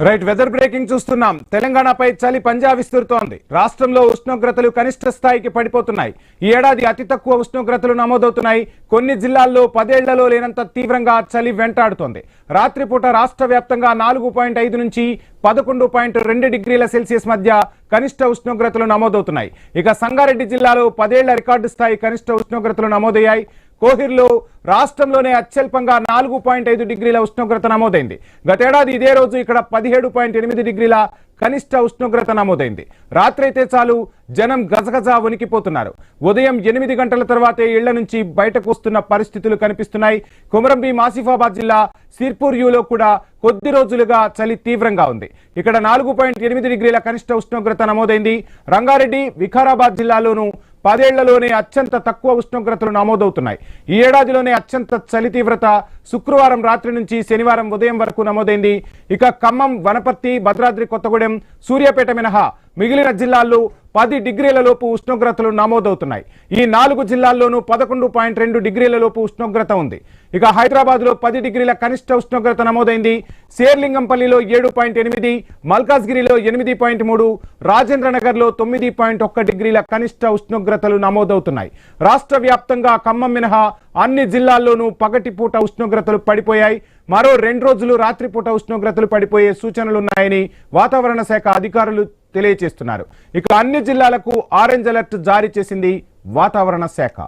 Right weather breaking చూస్తున్నాం. తెలంగాణపై చలి పంజా విస్తృతోంది. రాష్ట్రంలో ఉష్ణోగ్రతలు కనిష్ట స్థాయికి పడిపోతున్నాయి. ఈ ఏడాది అతి తక్కువ ఉష్ణోగ్రతలు నమోదవుతున్నాయి. కొన్ని జిల్లాల్లో 10 ఏళ్లలో లేనంత తీవ్రంగా చలి వెంటాడుతోంది. రాత్రిపూట రాష్ట్ర వ్యాప్తంగా 4.5 నుంచి 11.2 డిగ్రీల సెల్సియస్ మధ్య కనిష్ట ఉష్ణోగ్రతలు నమోదవుతున్నాయి. ఇక సంగారెడ్డి జిల్లాలో 10 ఏళ్ల రికార్డు స్థాయి కనిష్ట ఉష్ణోగ్రతలు నమోదయ్యాయి. కోహిర్లో రాష్ట్రంలోనే అత్యల్పంగా 4.5 డిగ్రీల ఉష్ణోగ్రత నమోదైంది. గతేడాది ఇదే రోజు ఇక్కడ 17.8 డిగ్రీల కనిష్ట ఉష్ణోగ్రత నమోదైంది. రాత్రైతే చాలు జనం గజగజ వణికిపోతున్నారు. ఉదయం 8 గంటల తర్వాతే ఇళ్ల నుంచి బయటకు వస్తున్న పరిస్థితులు కనిపిస్తున్నాయి. కొమరంభీం ఆసిఫాబాద్ జిల్లా సిర్పూర్ యూలో కూడా కొద్ది రోజులుగా చలి తీవ్రంగా ఉంది. ఇక్కడ 4.8 డిగ్రీల కనిష్ట ఉష్ణోగ్రత నమోదైంది. రంగారెడ్డి వికారాబాద్ జిల్లాలోనూ 10 ఏళ్లలోనే అత్యంత తక్కువ ఉష్ణోగ్రతలు నమోదవుతున్నాయి. ఈ ఏడాదిలోనే అత్యంత చలి తీవ్రత శుక్రవారం రాత్రి నుంచి శనివారం ఉదయం వరకు నమోదైంది. ఇక ఖమ్మం, వనపర్తి, భద్రాద్రి కొత్తగూడెం, సూర్యాపేట మినహా మిగిలిన జిల్లాల్లో 10 డిగ్రీల లోపు ఉష్ణోగ్రతలు నమోదవుతున్నాయి. ఈ 4 జిల్లాల్లోనూ 11.2 డిగ్రీల లోపు ఉష్ణోగ్రత ఉంది. ఇక హైదరాబాద్ లో 10 డిగ్రీల కనిష్ట ఉష్ణోగ్రత నమోదైంది. శేర్లింగంపల్లిలో 7.8, మల్కాజ్గిరిలో 8.3, రాజేంద్ర నగర్ లో 9.1 డిగ్రీల కనిష్ట ఉష్ణోగ్రతలు నమోదవుతున్నాయి. రాష్ట్ర వ్యాప్తంగా ఖమ్మం మినహా అన్ని జిల్లాల్లోనూ పగటిపూట ఉష్ణోగ్రతలు పడిపోయాయి. మరో 2 రోజులు రాత్రిపూట ఉష్ణోగ్రతలు పడిపోయే సూచనలున్నాయని వాతావరణ శాఖ అధికారులు తెలియజేస్తున్నారు. ఇక అన్ని జిల్లాలకు ఆరెంజ్ అలర్ట్ జారీ చేసింది వాతావరణ శాఖ.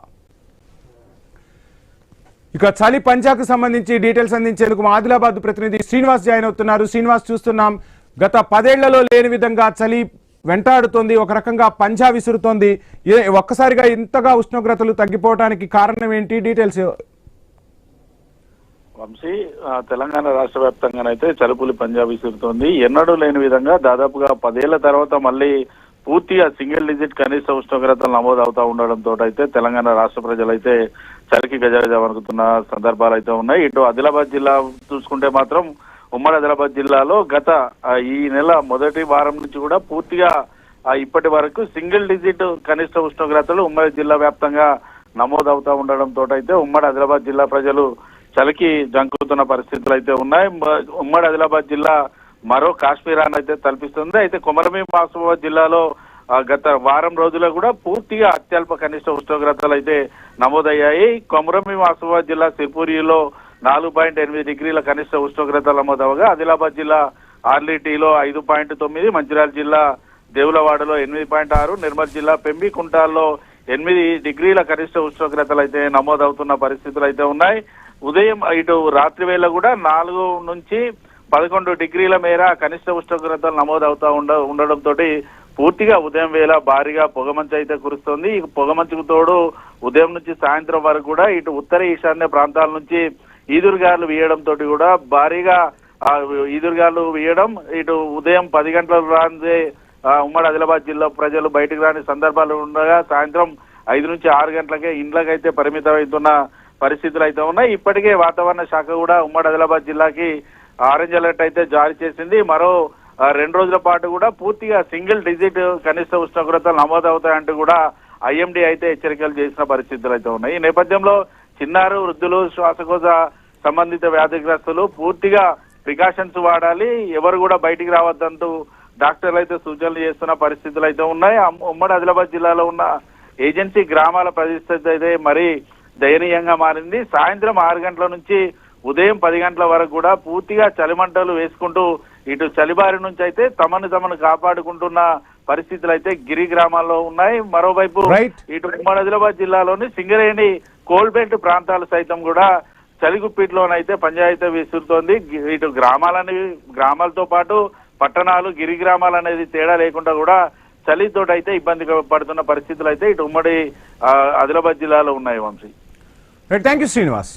ఇక చలి పంజాకు సంబంధించి డీటెయిల్స్ అందించేందుకు మా ఆదిలాబాద్ ప్రతినిధి శ్రీనివాస్ జాయిన్ అవుతున్నారు. శ్రీనివాస్, చూస్తున్నాం గత 10 ఏళ్లలో లేని విధంగా చలి వెంటాడుతోంది, ఒక రకంగా పంజా విసురుతోంది. ఒక్కసారిగా ఇంతగా ఉష్ణోగ్రతలు తగ్గిపోవడానికి కారణం ఏంటి? డీటెయిల్స్. వంశీ, తెలంగాణ రాష్ట్ర వ్యాప్తంగానైతే చలిపులి పంజాబ్ విసురుతోంది. ఎన్నడూ లేని విధంగా దాదాపుగా 10 ఏళ్ల తర్వాత మళ్ళీ పూర్తిగా సింగిల్ డిజిట్ కనీస ఉష్ణోగ్రతలు నమోదవుతా ఉండడంతో అయితే తెలంగాణ రాష్ట్ర ప్రజలైతే చలికి గజగజ వణుకుతున్న సందర్భాలు అయితే ఉన్నాయి. ఇటు ఆదిలాబాద్ జిల్లా చూసుకుంటే మాత్రం ఉమ్మడి ఆదిలాబాద్ జిల్లాలో గత ఈ నెల మొదటి వారం నుంచి కూడా పూర్తిగా ఇప్పటి వరకు సింగిల్ డిజిట్ కనిష్ట ఉష్ణోగ్రతలు ఉమ్మడి జిల్లా వ్యాప్తంగా నమోదవుతా ఉండడంతో అయితే ఉమ్మడి ఆదిలాబాద్ జిల్లా ప్రజలు చలికి జంకుతున్న పరిస్థితులు అయితే ఉన్నాయి. ఉమ్మడి ఆదిలాబాద్ జిల్లా మరో కాశ్మీరాన్ని అయితే తలపిస్తుంది. అయితే కొమరంభీం ఆసిఫాబాద్ జిల్లాలో గత వారం రోజుల్లో కూడా పూర్తిగా అత్యల్ప కనిష్ట ఉష్ణోగ్రతలు అయితే నమోదయ్యాయి. కొమరంభీం ఆసిఫాబాద్ జిల్లా సిర్పూరిలో 4.8 డిగ్రీల కనిష్ట ఉష్ణోగ్రతలు నమోదవగా ఆదిలాబాద్ జిల్లా ఆర్లీటీలో 5.9, మంచిర్యాల జిల్లా దేవులవాడలో 8.6, నిర్మల్ జిల్లా పెంబికుంటాల్లో 8 డిగ్రీల కనిష్ట ఉష్ణోగ్రతలు అయితే నమోదవుతున్న పరిస్థితులు అయితే ఉన్నాయి. ఉదయం ఇటు రాత్రి వేళ కూడా 4 నుంచి 11 డిగ్రీల మేర కనిష్ట ఉష్ణోగ్రతలు నమోదవుతా ఉండడంతో పూర్తిగా ఉదయం వేళ భారీగా పొగమంచు అయితే కురుస్తోంది. ఈ పొగమంచుకు తోడు ఉదయం నుంచి సాయంత్రం వరకు కూడా ఇటు ఉత్తర ఈశాన్య ప్రాంతాల నుంచి ఈదురుగాలు వీయడంతో కూడా భారీగా ఈదురుగాలు వీయడం, ఇటు ఉదయం 10 గంటల రాందే ఉమ్మడి ఆదిలాబాద్ జిల్లా ప్రజలు బయటకు రాని సందర్భాలు ఉండగా సాయంత్రం 5 నుంచి 6 గంటలకే ఇండ్లకైతే పరిమితమవుతున్న పరిస్థితులు అయితే ఉన్నాయి. ఇప్పటికే వాతావరణ శాఖ కూడా ఉమ్మడి ఆదిలాబాద్ జిల్లాకి ఆరెంజ్ అలర్ట్ అయితే జారీ చేసింది. మరో 2 రోజుల పాటు కూడా పూర్తిగా సింగిల్ డిజిట్ కనిష్ట ఉష్ణోగ్రతలు నమోదవుతాయంటూ కూడా ఐఎండీ అయితే హెచ్చరికలు చేసిన పరిస్థితులు అయితే ఉన్నాయి. ఈ నేపథ్యంలో చిన్నారు, వృద్ధులు, శ్వాసకోశ సంబంధిత వ్యాధిగ్రస్తులు పూర్తిగా ప్రికాషన్స్ వాడాలి, ఎవరు కూడా బయటికి రావద్దంటూ డాక్టర్లు అయితే సూచనలు చేస్తున్న పరిస్థితులు అయితే ఉన్నాయి. ఉమ్మడి ఆదిలాబాద్ జిల్లాలో ఉన్న ఏజెన్సీ గ్రామాల పరిస్థితి అయితే మరీ దయనీయంగా మారింది. సాయంత్రం 6 గంటల నుంచి ఉదయం 10 గంటల వరకు కూడా పూర్తిగా చలిమంటలు వేసుకుంటూ ఇటు చలిబారి నుంచి అయితే తమను కాపాడుకుంటున్న పరిస్థితులు అయితే గిరి గ్రామాల్లో ఉన్నాయి. మరోవైపు ఇటు ఉమ్మడి ఆదిలాబాద్ జిల్లాలోని సింగరేణి కోల్బెల్ట్ ప్రాంతాలు సైతం కూడా చలిగుప్పిట్లోనైతే పంచాయతీ విసురుతోంది. ఇటు గ్రామాలతో పాటు పట్టణాలు, గిరి గ్రామాలు అనేది తేడా లేకుండా కూడా చలితో అయితే ఇబ్బంది పడుతున్న పరిస్థితులు అయితే ఇటు ఉమ్మడి ఆదిలాబాద్ జిల్లాలో ఉన్నాయి. Vamshi, thank you Srinivas.